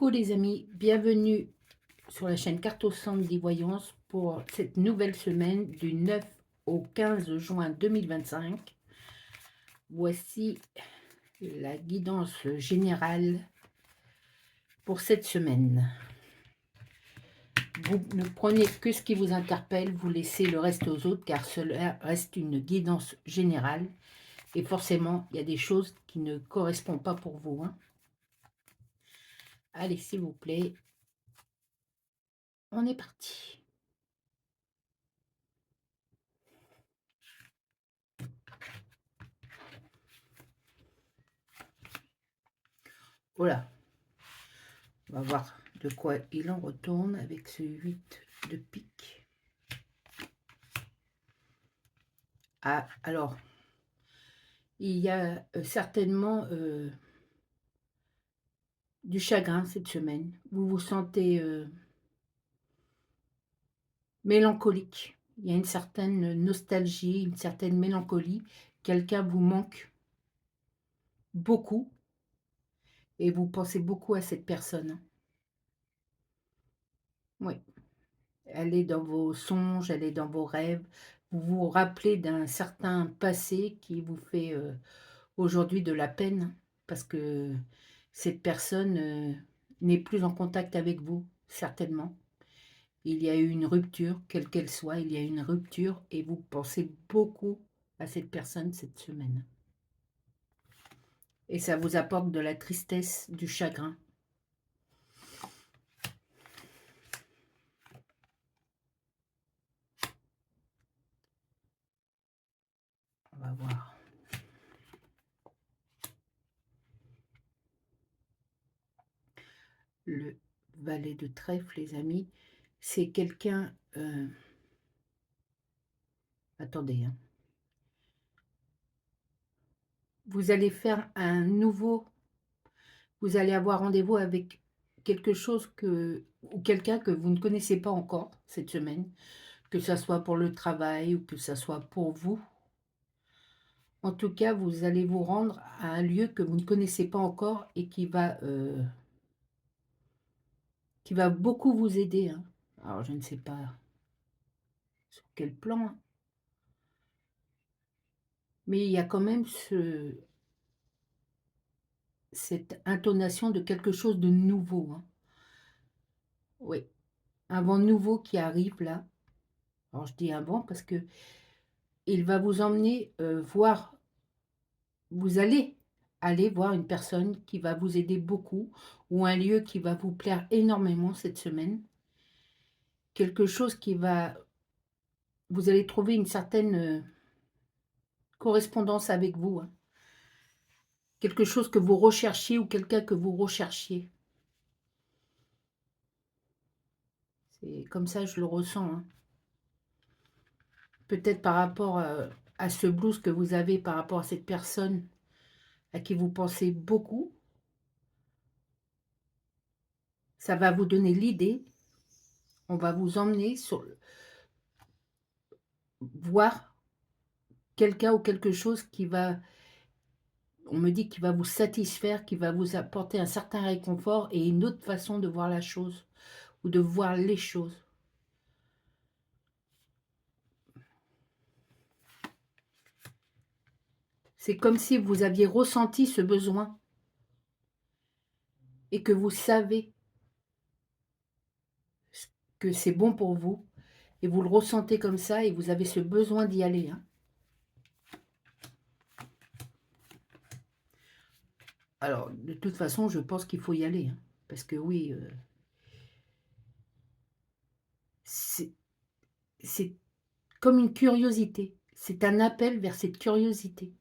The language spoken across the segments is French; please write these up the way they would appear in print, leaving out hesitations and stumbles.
Coucou les amis, bienvenue sur la chaîne Carte au Centre d'E-Voyance pour cette nouvelle semaine du 9 au 15 juin 2025. Voici la guidance générale pour cette semaine. Vous ne prenez que ce qui vous interpelle, vous laissez le reste aux autres car cela reste une guidance générale et forcément il y a des choses qui ne correspondent pas pour vous. Allez, s'il vous plaît, on est parti. Voilà, on va voir de quoi il en retourne avec ce 8 de pique. Ah, alors, il y a certainement du chagrin cette semaine. Vous vous sentez mélancolique. Il y a une certaine nostalgie, une certaine mélancolie. Quelqu'un vous manque beaucoup et vous pensez beaucoup à cette personne. Oui, elle est dans vos songes, elle est dans vos rêves. Vous vous rappelez d'un certain passé qui vous fait aujourd'hui de la peine parce que cette personne n'est plus en contact avec vous, certainement. Il y a eu une rupture, quelle qu'elle soit, il y a eu une rupture et vous pensez beaucoup à cette personne cette semaine. Et ça vous apporte de la tristesse, du chagrin. On va voir. Le valet de trèfle, les amis, c'est quelqu'un... attendez, hein. Vous allez faire un nouveau... Vous allez avoir rendez-vous avec quelque chose ou quelqu'un que vous ne connaissez pas encore cette semaine, que ce soit pour le travail ou que ce soit pour vous. En tout cas, vous allez vous rendre à un lieu que vous ne connaissez pas encore et qui va beaucoup vous aider. Alors, je ne sais pas sur quel plan, mais il y a quand même cette intonation de quelque chose de nouveau. Oui, un vent nouveau qui arrive là. Alors, je dis un vent parce que il va vous emmener voir, vous allez aller voir une personne qui va vous aider beaucoup ou un lieu qui va vous plaire énormément cette semaine. Quelque chose qui va... Vous allez trouver une certaine correspondance avec vous. Quelque chose que vous recherchiez ou quelqu'un que vous recherchiez. C'est comme ça je le ressens. Peut-être par rapport à ce blues que vous avez par rapport à cette personne à qui vous pensez beaucoup. Ça va vous donner l'idée. On va vous emmener sur voir quelqu'un ou quelque chose qui va, on me dit, qui va vous satisfaire, qui va vous apporter un certain réconfort et une autre façon de voir la chose ou de voir les choses. C'est comme si vous aviez ressenti ce besoin et que vous savez que c'est bon pour vous et vous le ressentez comme ça et vous avez ce besoin d'y aller. Alors, de toute façon, je pense qu'il faut y aller. Parce que oui, c'est comme une curiosité. C'est un appel vers cette curiosité.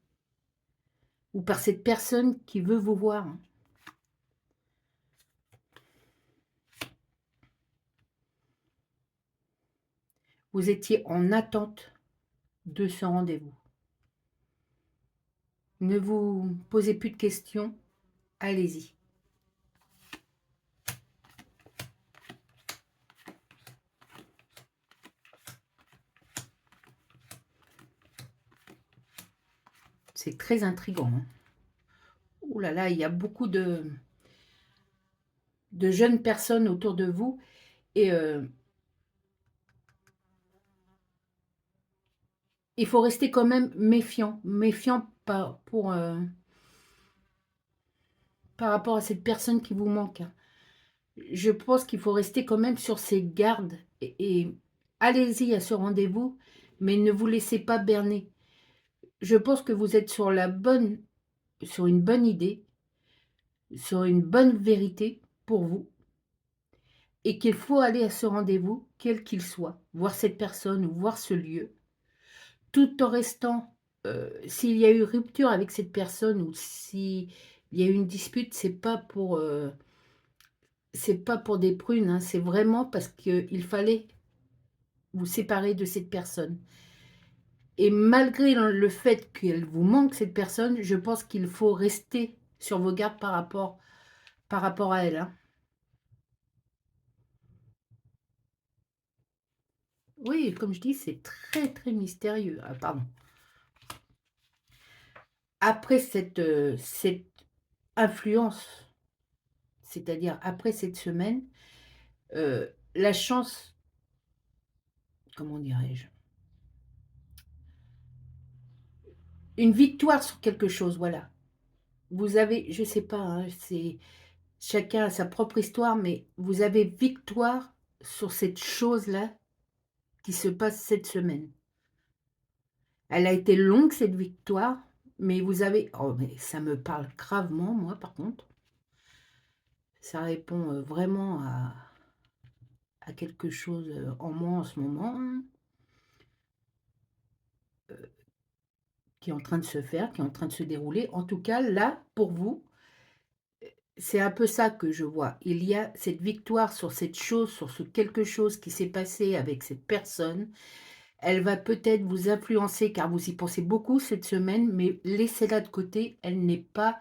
Ou par cette personne qui veut vous voir. Vous étiez en attente de ce rendez-vous. Ne vous posez plus de questions. Allez-y. C'est très intriguant. Ouh là là, il y a beaucoup de de jeunes personnes autour de vous et il faut rester quand même méfiant. Méfiant par rapport à cette personne qui vous manque, hein. Je pense qu'il faut rester quand même sur ses gardes et allez-y à ce rendez-vous, mais ne vous laissez pas berner. Je pense que vous êtes sur une bonne idée, sur une bonne vérité pour vous et qu'il faut aller à ce rendez-vous, quel qu'il soit, voir cette personne ou voir ce lieu, tout en restant, s'il y a eu rupture avec cette personne ou s'il y a eu une dispute, c'est pas pour des prunes, hein, c'est vraiment parce qu'il fallait vous séparer de cette personne. Et malgré le fait qu'elle vous manque, cette personne, je pense qu'il faut rester sur vos gardes par rapport à elle, hein. Oui, comme je dis, c'est très, très mystérieux. Ah, pardon. Après cette influence, c'est-à-dire après cette semaine, la chance, comment dirais-je? Une victoire sur quelque chose, voilà. Vous avez, je sais pas, hein, c'est chacun a sa propre histoire, mais vous avez victoire sur cette chose-là qui se passe cette semaine. Elle a été longue cette victoire, mais vous avez oh mais ça me parle gravement moi par contre. Ça répond, vraiment à quelque chose, en moi en ce moment, qui est en train de se faire, qui est en train de se dérouler. En tout cas, là, pour vous, c'est un peu ça que je vois. Il y a cette victoire sur cette chose, sur ce quelque chose qui s'est passé avec cette personne. Elle va peut-être vous influencer car vous y pensez beaucoup cette semaine, mais laissez-la de côté, elle n'est pas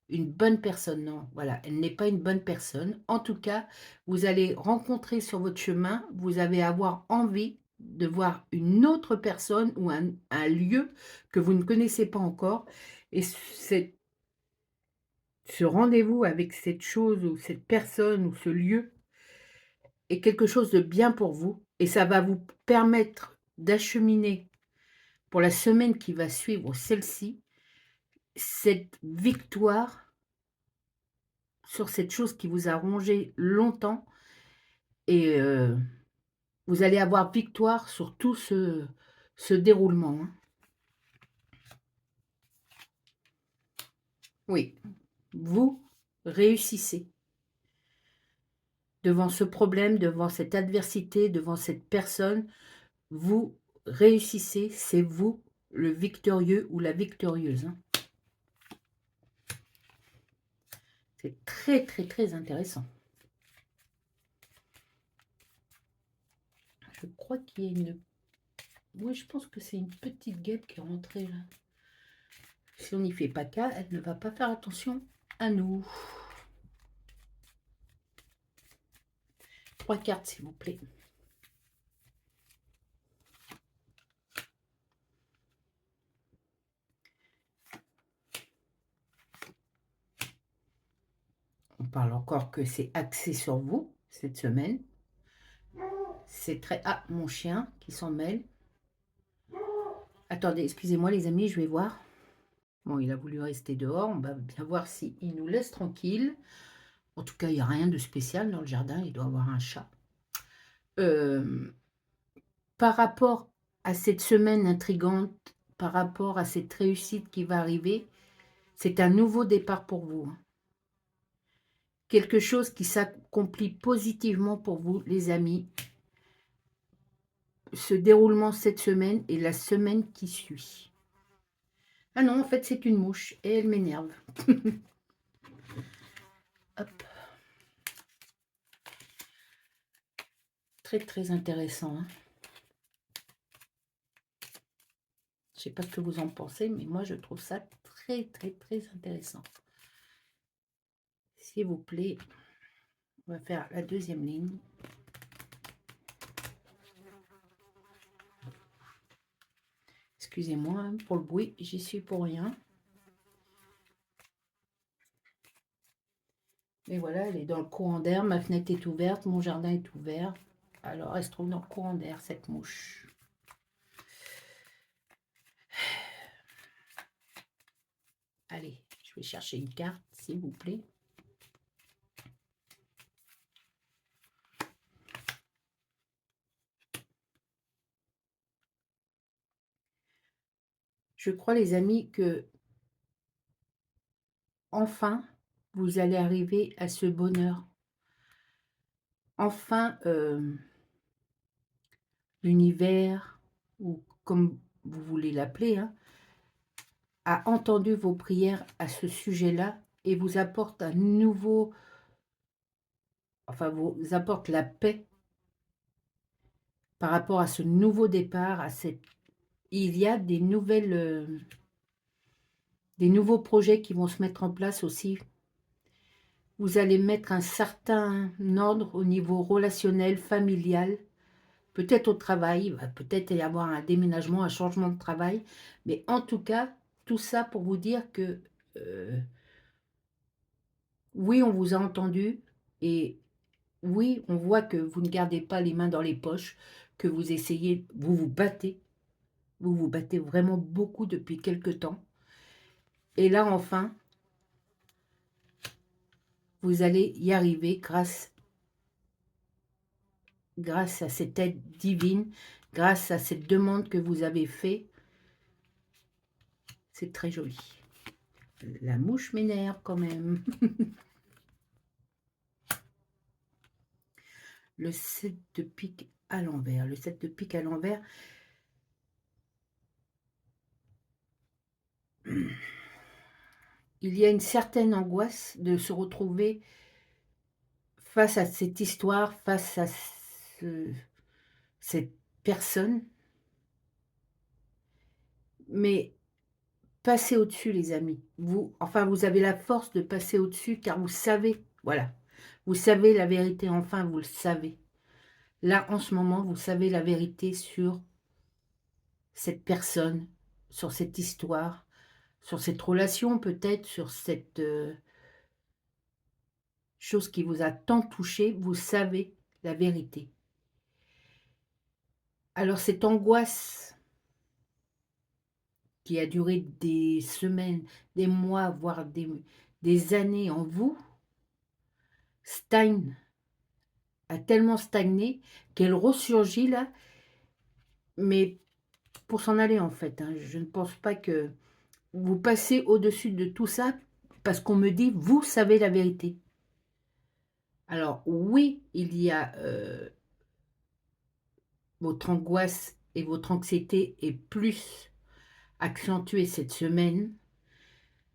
une bonne personne, non, voilà, elle n'est pas une bonne personne. En tout cas, vous allez rencontrer sur votre chemin, vous allez avoir envie de voir une autre personne ou un lieu que vous ne connaissez pas encore. Et ce rendez-vous avec cette chose ou cette personne ou ce lieu est quelque chose de bien pour vous. Et ça va vous permettre d'acheminer pour la semaine qui va suivre celle-ci, cette victoire sur cette chose qui vous a rongé longtemps et vous allez avoir victoire sur tout ce déroulement, hein. Oui, vous réussissez devant ce problème, devant cette adversité, devant cette personne, vous réussissez, c'est vous le victorieux ou la victorieuse, hein. C'est très, très, très intéressant. Je crois qu'il y a une... Oui, je pense que c'est une petite guêpe qui est rentrée là. Si on n'y fait pas cas, elle ne va pas faire attention à nous. 3 cartes, s'il vous plaît. On parle encore que c'est axé sur vous, cette semaine. C'est très... Ah, mon chien qui s'en mêle. Attendez, excusez-moi les amis, je vais voir. Bon, il a voulu rester dehors. On va bien voir s'il nous laisse tranquille. En tout cas, il n'y a rien de spécial dans le jardin. Il doit avoir un chat. Par rapport à cette semaine intrigante, par rapport à cette réussite qui va arriver, c'est un nouveau départ pour vous, hein. Quelque chose qui s'accomplit positivement pour vous, les amis. Ce déroulement cette semaine et la semaine qui suit. Ah non, en fait, c'est une mouche et elle m'énerve. Hop. Très, très intéressant, hein. Je ne sais pas ce que vous en pensez, mais moi, je trouve ça très, très, très intéressant. S'il vous plaît, on va faire la deuxième ligne. Excusez-moi hein, pour le bruit, j'y suis pour rien. Et voilà, elle est dans le courant d'air, ma fenêtre est ouverte, mon jardin est ouvert. Alors, elle se trouve dans le courant d'air, cette mouche. Allez, je vais chercher une carte, s'il vous plaît. Je crois, les amis, que enfin, vous allez arriver à ce bonheur. Enfin, l'univers, ou comme vous voulez l'appeler, hein, a entendu vos prières à ce sujet-là et vous apporte un nouveau, enfin, vous apporte la paix par rapport à ce nouveau départ, à cette... Il y a des nouvelles, des nouveaux projets qui vont se mettre en place aussi. Vous allez mettre un certain ordre au niveau relationnel, familial, peut-être au travail, il va peut-être y avoir un déménagement, un changement de travail, mais en tout cas, tout ça pour vous dire que, oui, on vous a entendu et oui, on voit que vous ne gardez pas les mains dans les poches, que vous essayez, vous vous battez vraiment beaucoup depuis quelque temps et là, enfin, vous allez y arriver grâce à cette aide divine, grâce à cette demande que vous avez faite. C'est très joli. La mouche m'énerve quand même. Le 7 de pique à l'envers. Le 7 de pique à l'envers. Il y a une certaine angoisse de se retrouver face à cette histoire, face à cette personne. Mais passez au-dessus, les amis. Enfin, vous avez la force de passer au-dessus car vous savez, voilà. Vous savez la vérité, enfin, vous le savez. Là, en ce moment, vous savez la vérité sur cette personne, sur cette histoire, sur cette relation peut-être, sur cette chose qui vous a tant touché, vous savez la vérité. Alors cette angoisse qui a duré des semaines, des mois, voire des années en vous, stagne, a tellement stagné qu'elle ressurgit là, mais pour s'en aller en fait. Hein. Je ne pense pas que vous passez au-dessus de tout ça parce qu'on me dit, vous savez la vérité. Alors oui, il y a votre angoisse et votre anxiété est plus accentuée cette semaine,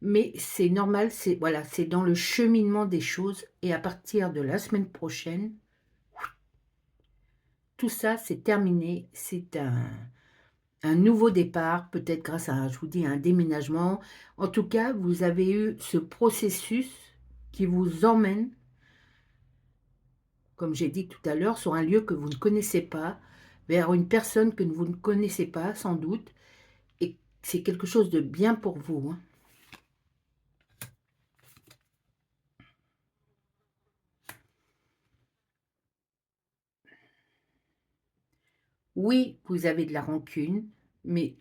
mais c'est normal, c'est voilà, c'est dans le cheminement des choses et à partir de la semaine prochaine, tout ça c'est terminé, c'est un nouveau départ, peut-être grâce à, je vous dis, un déménagement. En tout cas, vous avez eu ce processus qui vous emmène, comme j'ai dit tout à l'heure, sur un lieu que vous ne connaissez pas, vers une personne que vous ne connaissez pas, sans doute, et c'est quelque chose de bien pour vous. Hein. Oui, vous avez de la rancune, mais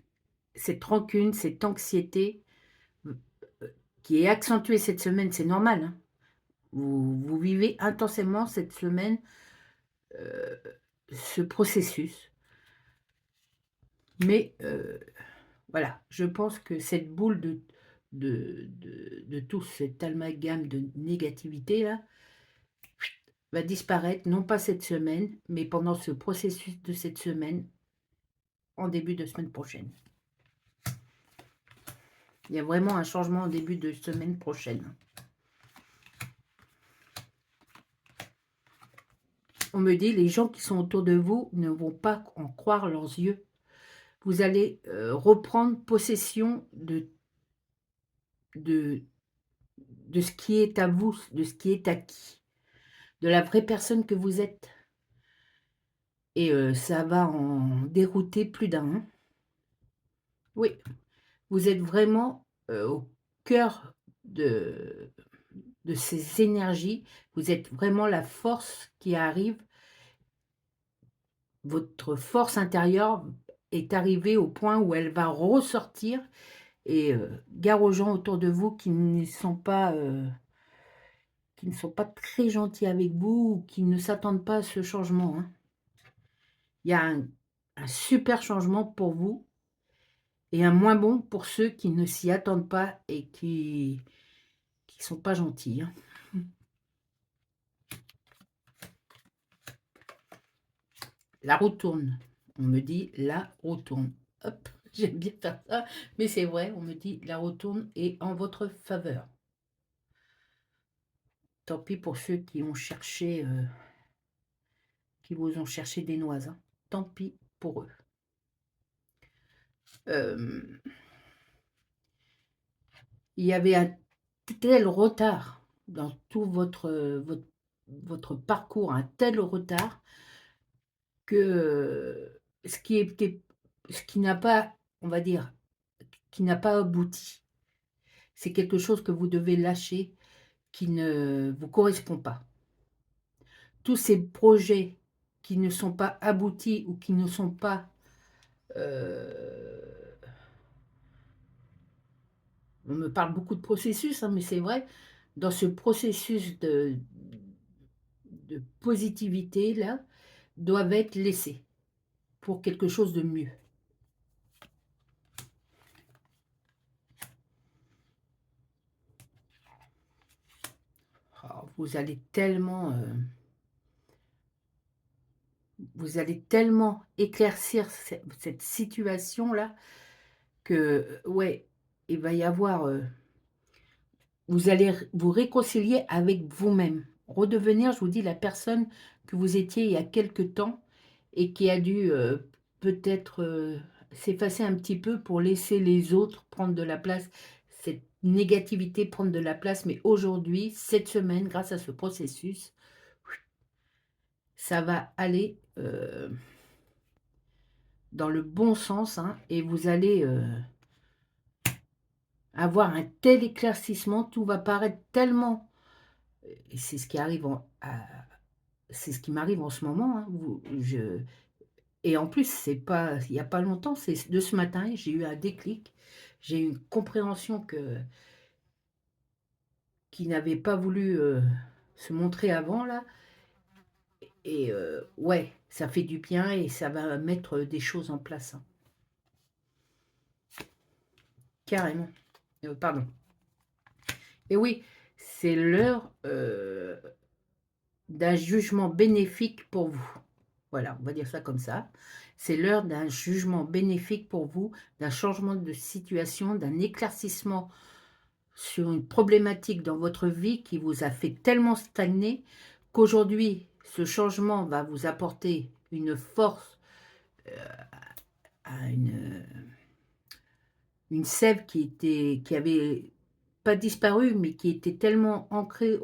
cette rancune, cette anxiété euh, qui est accentuée cette semaine, c'est normal. Hein. Vous vivez intensément cette semaine euh, ce processus. Mais voilà, je pense que cette boule de tout cet amalgame de négativité là va disparaître, non pas cette semaine, mais pendant ce processus de cette semaine, en début de semaine prochaine. Il y a vraiment un changement en début de semaine prochaine. On me dit, les gens qui sont autour de vous ne vont pas en croire leurs yeux. Vous allez reprendre possession de, de ce qui est à vous, de ce qui est acquis, de la vraie personne que vous êtes. Et ça va en dérouter plus d'un. Hein. Oui, vous êtes vraiment au cœur de de ces énergies. Vous êtes vraiment la force qui arrive. Votre force intérieure est arrivée au point où elle va ressortir et gare aux gens autour de vous qui ne sont pas très gentils avec vous ou qui ne s'attendent pas à ce changement, hein. Il y a un super changement pour vous et un moins bon pour ceux qui ne s'y attendent pas et qui sont pas gentils, hein. La roue tourne. On me dit: «La roue tourne». Hop, j'aime bien faire ça, mais c'est vrai, on me dit: «La roue tourne est en votre faveur». Tant pis pour ceux qui vous ont cherché des noises, hein. Tant pis pour eux. Hem, il y avait un tel retard dans tout votre parcours, un tel retard que, ce qui n'a pas, on va dire, qui n'a pas abouti. C'est quelque chose que vous devez lâcher, qui ne vous correspond pas. Tous ces projets qui ne sont pas aboutis ou qui ne sont pas, heu, on me parle beaucoup de processus, hein, mais c'est vrai, dans ce processus de positivité-là, doivent être laissés pour quelque chose de mieux. Oh, vous allez tellement éclaircir cette situation-là que, ouais, il va y avoir, vous allez vous réconcilier avec vous-même. Redevenir, je vous dis, la personne que vous étiez il y a quelque temps et qui a dû, peut-être, s'effacer un petit peu pour laisser les autres prendre de la place, cette négativité prendre de la place. Mais aujourd'hui, cette semaine, grâce à ce processus, ça va aller, dans le bon sens, hein, et vous allez, avoir un tel éclaircissement, tout va paraître tellement, et c'est ce qui arrive c'est ce qui m'arrive en ce moment, hein, et en plus, c'est pas il y a pas longtemps, c'est de ce matin, j'ai eu un déclic. J'ai eu une compréhension qui n'avait pas voulu, se montrer avant là, et ouais, ça fait du bien et ça va mettre des choses en place, hein, carrément. Pardon. Et oui, c'est l'heure, d'un jugement bénéfique pour vous. Voilà, on va dire ça comme ça. C'est l'heure d'un jugement bénéfique pour vous, d'un changement de situation, d'un éclaircissement sur une problématique dans votre vie qui vous a fait tellement stagner qu'aujourd'hui, ce changement va vous apporter une force, à une sève qui avait pas disparu, mais qui était tellement ancrée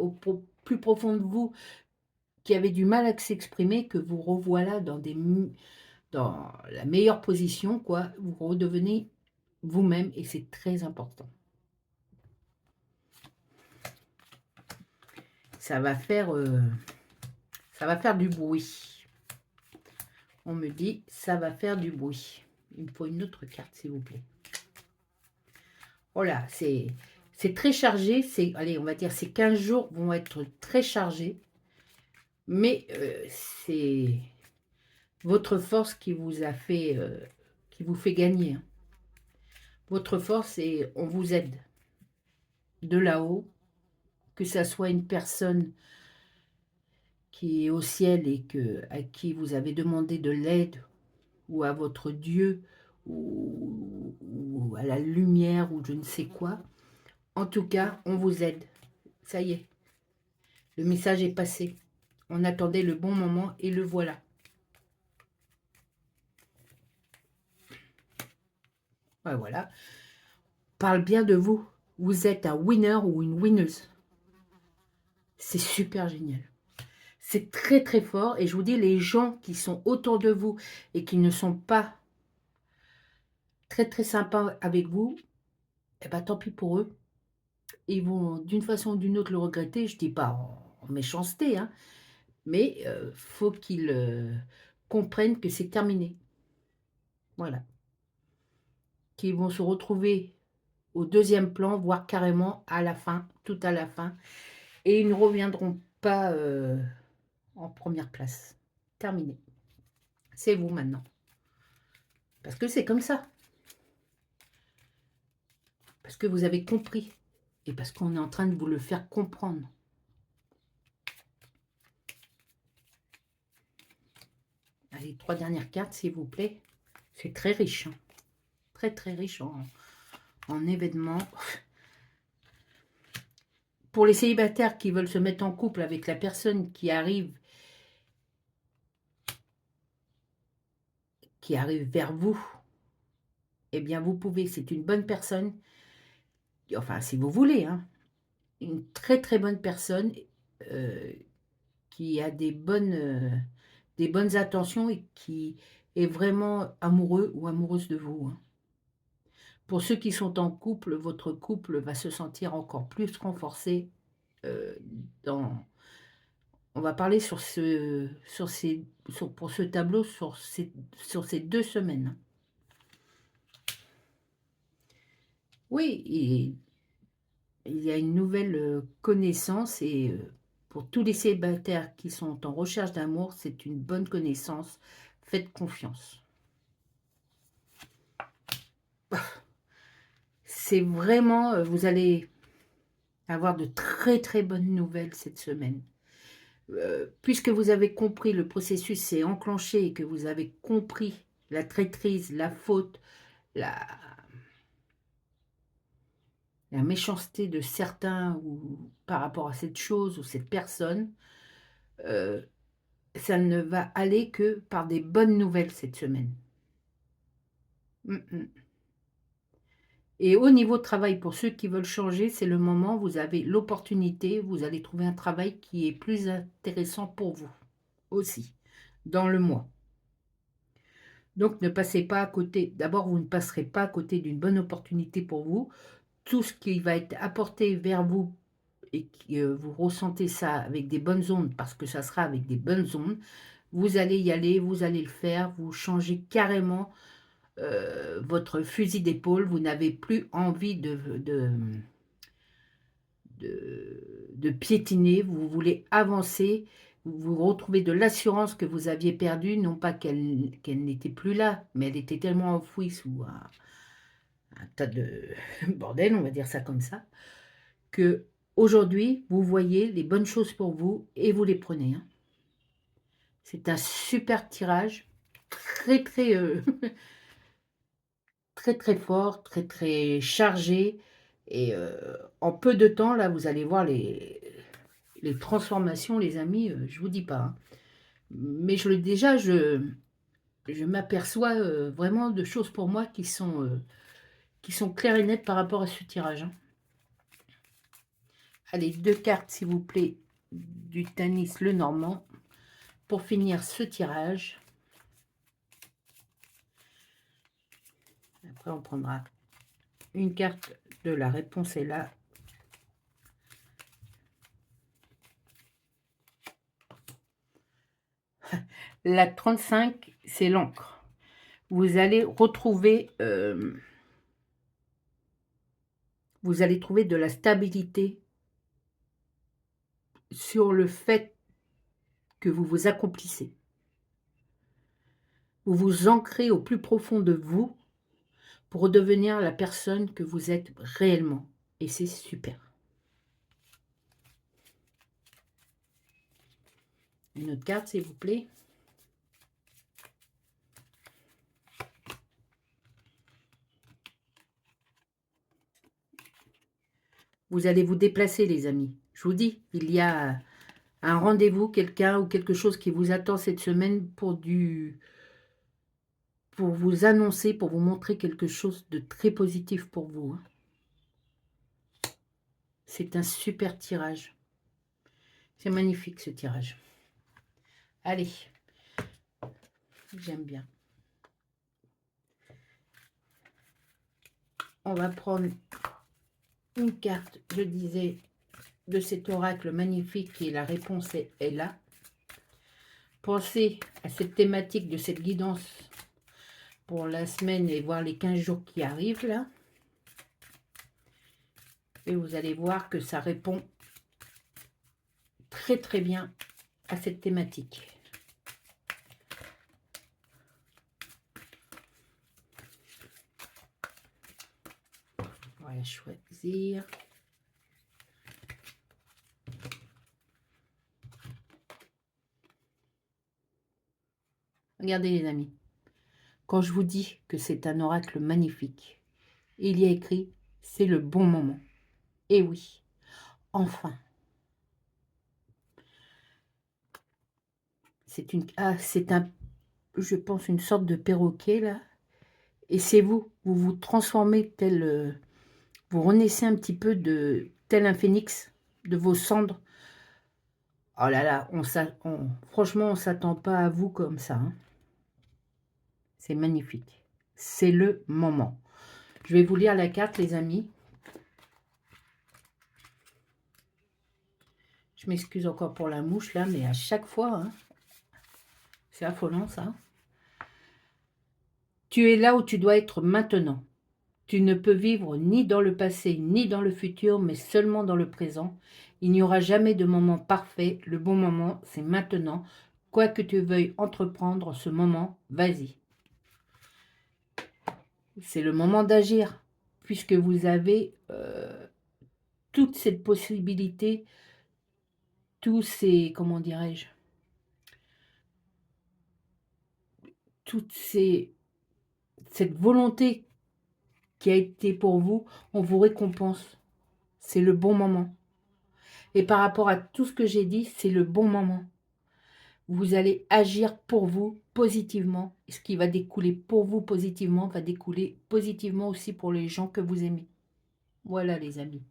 plus profond de vous, qui avait du mal à s'exprimer, que vous revoilà dans la meilleure position, quoi. Vous redevenez vous-même et c'est très important. Ça va faire, ça va faire du bruit. On me dit, ça va faire du bruit. Il me faut une autre carte, s'il vous plaît. Voilà, c'est très chargé. Allez, on va dire, ces 15 jours vont être très chargés. Mais c'est votre force qui vous a fait, qui vous fait gagner, hein. Votre force, et on vous aide de là-haut, que ça soit une personne qui est au ciel et à qui vous avez demandé de l'aide, ou à votre Dieu, ou à la lumière, ou je ne sais quoi. En tout cas, on vous aide. Ça y est, le message est passé. On attendait le bon moment et le voilà. Ouais, voilà. Parle bien de vous. Vous êtes un winner ou une winneuse. C'est super génial. C'est très très fort. Et je vous dis, les gens qui sont autour de vous et qui ne sont pas très très sympas avec vous, eh ben tant pis pour eux. ils vont d'une façon ou d'une autre le regretter. Je dis pas en méchanceté, hein, mais faut qu'ils, comprennent que c'est terminé. Voilà. Qu'ils vont se retrouver au deuxième plan, voire carrément à la fin, tout à la fin, et ils ne reviendront pas, en première place. Terminé. C'est vous maintenant. Parce que c'est comme ça. Parce que vous avez compris et parce qu'on est en train de vous le faire comprendre. Allez, 3 dernières cartes, s'il vous plaît. C'est très riche, hein. Très, très riche en événements. Pour les célibataires qui veulent se mettre en couple avec la personne qui arrive vers vous, eh bien, vous pouvez, c'est une bonne personne, enfin, si vous voulez, hein, une très, très bonne personne, heu, qui a des bonnes intentions et qui est vraiment amoureux ou amoureuse de vous, hein. Pour ceux qui sont en couple, votre couple va se sentir encore plus renforcé, dans on va parler pour ce tableau, sur ces 2 semaines, hein. Oui, et il y a une nouvelle, connaissance et pour tous les célibataires qui sont en recherche d'amour, c'est une bonne connaissance. Faites confiance. C'est vraiment, vous allez avoir de très, très bonnes nouvelles cette semaine. Puisque vous avez compris, le processus s'est enclenché et que vous avez compris la traîtrise, la faute, la la méchanceté de certains ou par rapport à cette chose ou cette personne, heu, ça ne va aller que par des bonnes nouvelles cette semaine. Mmh mh. Et au niveau travail, pour ceux qui veulent changer, c'est le moment, vous avez l'opportunité, vous allez trouver un travail qui est plus intéressant pour vous, aussi, dans le mois. Donc ne passez pas à côté d'abord, vous ne passerez pas à côté d'une bonne opportunité pour vous. Tout ce qui va être apporté vers vous et que vous ressentez ça avec des bonnes ondes, parce que ça sera avec des bonnes ondes, vous allez y aller, vous allez le faire, vous changez carrément, votre fusil d'épaule. Vous n'avez plus envie de piétiner, vous voulez avancer, vous retrouvez de l'assurance que vous aviez perdue, non pas qu'elle n'était plus là, mais elle était tellement enfouie sous un tas de bordel, on va dire ça comme ça, que aujourd'hui vous voyez les bonnes choses pour vous et vous les prenez, hein. C'est un super tirage, très, très, très, très fort, très, très chargé et en peu de temps, là, vous allez voir les transformations, les amis, je vous dis pas, hein. Mais je m'aperçois, vraiment de choses pour moi qui sont claires et nettes par rapport à ce tirage, hein. Allez, 2 cartes, s'il vous plaît, du Tanis Lenormand pour finir ce tirage. Après, on prendra une carte de la réponse est là. La 35, c'est l'encre. Vous allez retrouver, vous allez trouver de la stabilité sur le fait que vous vous accomplissez. Vous vous ancrez au plus profond de vous pour redevenir la personne que vous êtes réellement. Et c'est super. Une autre carte, s'il vous plaît. Vous allez vous déplacer, les amis. Je vous dis, il y a un rendez-vous, quelqu'un ou quelque chose qui vous attend cette semaine pour vous annoncer, pour vous montrer quelque chose de très positif pour vous, hein. C'est un super tirage. C'est magnifique ce tirage. Allez, j'aime bien. On va prendre une carte, je disais, de cet oracle magnifique et la réponse est là. Pensez à cette thématique de cette guidance pour la semaine et voir les 15 jours qui arrivent là. Et vous allez voir que ça répond très très bien à cette thématique. On va la choisir. Regardez les amis, quand je vous dis que c'est un oracle magnifique, il y a écrit « c'est le bon moment ». Et oui, enfin. C'est je pense, une sorte de perroquet là. Et c'est vous vous transformez tel, vous renaissez un petit peu tel un phénix de vos cendres. Oh là là, franchement, on ne s'attend pas à vous comme ça, hein. C'est magnifique. C'est le moment. Je vais vous lire la carte, les amis. Je m'excuse encore pour la mouche, là, mais à chaque fois, hein, c'est affolant, ça. Tu es là où tu dois être maintenant. Tu ne peux vivre ni dans le passé, ni dans le futur, mais seulement dans le présent. Il n'y aura jamais de moment parfait. Le bon moment, c'est maintenant. Quoi que tu veuilles entreprendre en ce moment, vas-y. C'est le moment d'agir, puisque vous avez toute cette possibilité, tous ces, comment dirais-je, cette volonté qui a été pour vous, on vous récompense. C'est le bon moment. Et par rapport à tout ce que j'ai dit, c'est le bon moment. Vous allez agir pour vous positivement. Et ce qui va découler pour vous positivement va découler positivement aussi pour les gens que vous aimez. Voilà les amis.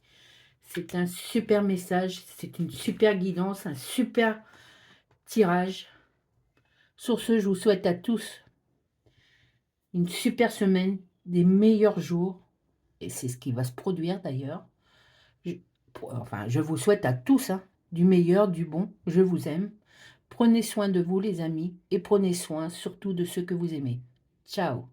C'est un super message, c'est une super guidance, un super tirage. Sur ce, je vous souhaite à tous une super semaine, des meilleurs jours. Et c'est ce qui va se produire d'ailleurs. Je vous souhaite à tous hein, du meilleur, du bon. Je vous aime. Prenez soin de vous les amis et prenez soin surtout de ceux que vous aimez. Ciao.